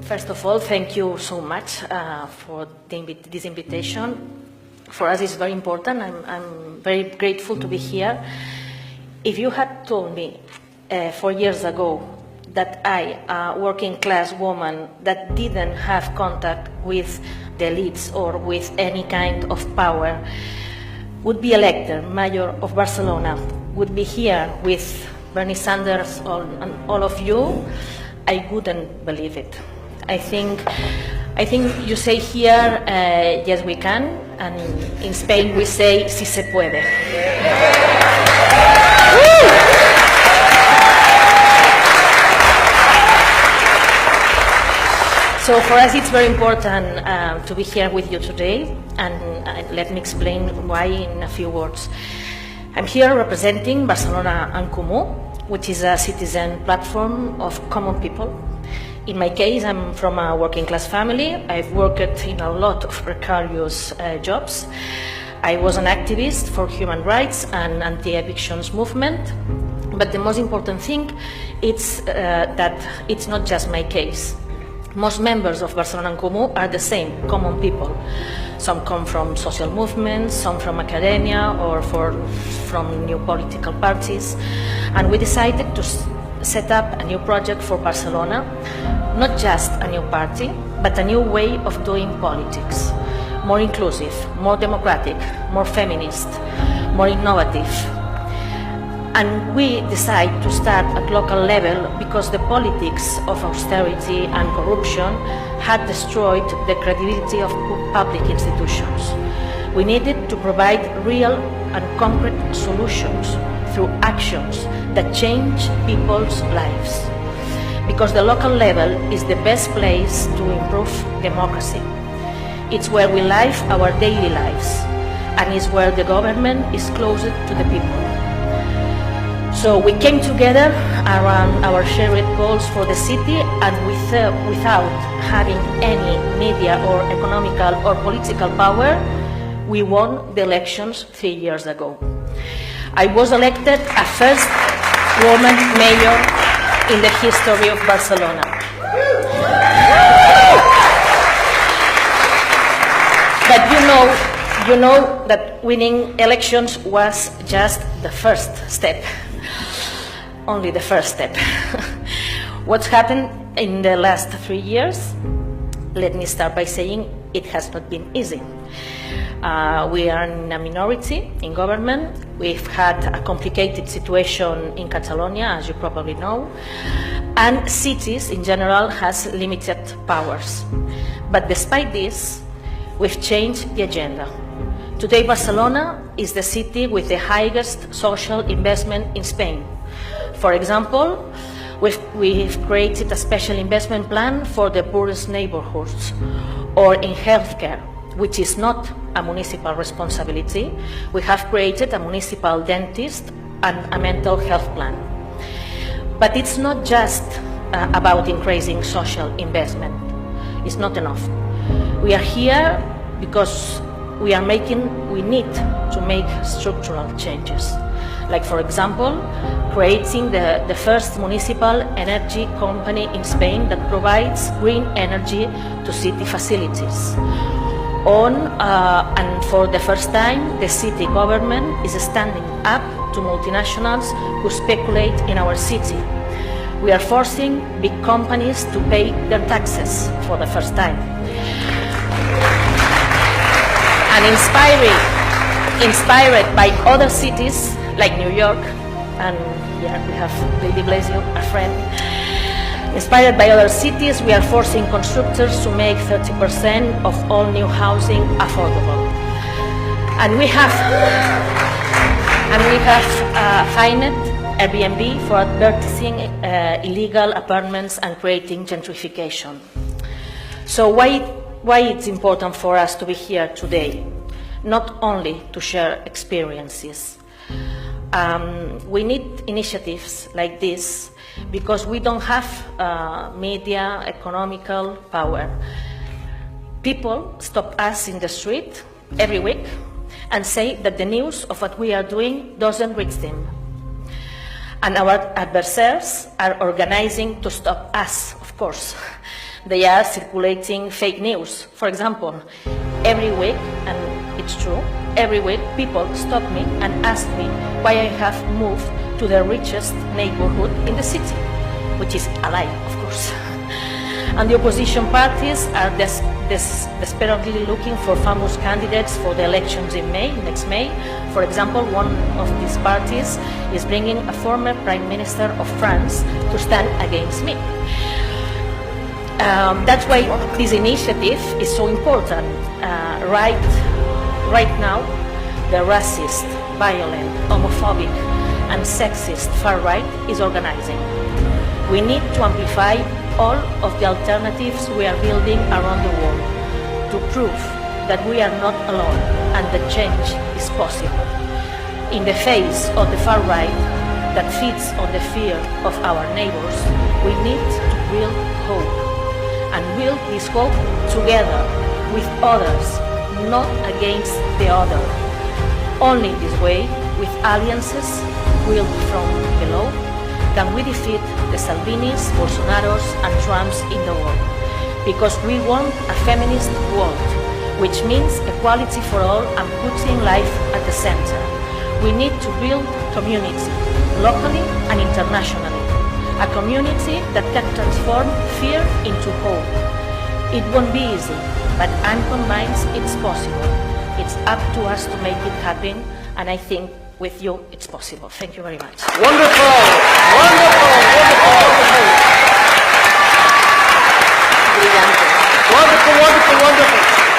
First of all, thank you so much for this invitation. For us, it's very important. I'm very grateful to be here. If you had told me 4 years ago that I, a working class woman that didn't have contact with the elites or with any kind of power, would be elected mayor of Barcelona, would be here with Bernie Sanders and all of you, I wouldn't believe it. I think you say here, yes we can, and in Spain we say, si se puede. So for us it's very important to be here with you today, and let me explain why in a few words. I'm here representing Barcelona en Comú, which is a citizen platform of common people. In my case, I'm from a working class family. I've worked in a lot of precarious jobs. I was an activist for human rights and anti-evictions movement. But the most important thing is that it's not just my case. Most members of Barcelona en Comú are the same, common people. Some come from social movements, some from academia, or from new political parties. And we decided to set up a new project for Barcelona, not just a new party, but a new way of doing politics. More inclusive, more democratic, more feminist, more innovative. And we decided to start at local level because the politics of austerity and corruption had destroyed the credibility of public institutions. We needed to provide real and concrete solutions through actions that change people's lives. Because the local level is the best place to improve democracy. It's where we live our daily lives, and it's where the government is closer to the people. So we came together around our shared goals for the city, and without having any media or economical or political power, we won the elections 3 years ago. I was elected a first woman mayor in the history of Barcelona. But you know that winning elections was just the first step, only the first step. What's happened in the last 3 years? Let me start by saying it has not been easy. We are in a minority in government. We've had a complicated situation in Catalonia, as you probably know, and cities in general has limited powers. But despite this, we've changed the agenda. Today, Barcelona is the city with the highest social investment in Spain. For example, we've created a special investment plan for the poorest neighborhoods, or in healthcare, which is not a municipal responsibility. We have created a municipal dentist and a mental health plan. But it's not just about increasing social investment. It's not enough. We are here because we need to make structural changes. Like, for example, creating the first municipal energy company in Spain that provides green energy to city facilities. And for the first time, the city government is standing up to multinationals who speculate in our city. We are forcing big companies to pay their taxes for the first time. And inspired by other cities like New York, and here we have Lady Blasio, a friend. Inspired by other cities, we are forcing constructors to make 30% of all new housing affordable. And we have fined Airbnb for advertising illegal apartments and creating gentrification. So why it's important for us to be here today? Not only to share experiences. We need initiatives like this because we don't have media, economical power. People stop us in the street every week and say that the news of what we are doing doesn't reach them. And our adversaries are organizing to stop us, of course. they are circulating fake news. For example, every week, and it's true, every week people stop me and ask me why I have moved to the richest neighborhood in the city, which is a lie, of course. And the opposition parties are desperately looking for famous candidates for the elections in May, next May. For example, one of these parties is bringing a former Prime Minister of France to stand against me. That's why this initiative is so important. Right now, the racist, violent, homophobic, and sexist far-right is organizing. We need to amplify all of the alternatives we are building around the world to prove that we are not alone and that change is possible. In the face of the far right that feeds on the fear of our neighbors, we need to build hope and build this hope together with others, not against the other. Only this way, with alliances built from below, can we defeat the Salvinis, Bolsonaros and Trumps in the world. Because we want a feminist world, which means equality for all and putting life at the center. We need to build community, locally and internationally. A community that can transform fear into hope. It won't be easy, but I'm convinced it's possible. It's up to us to make it happen, and I think with you it's possible. Thank you very much. Wonderful! Wonderful! Wonderful! Wonderful! Brillante. Wonderful, wonderful, wonderful!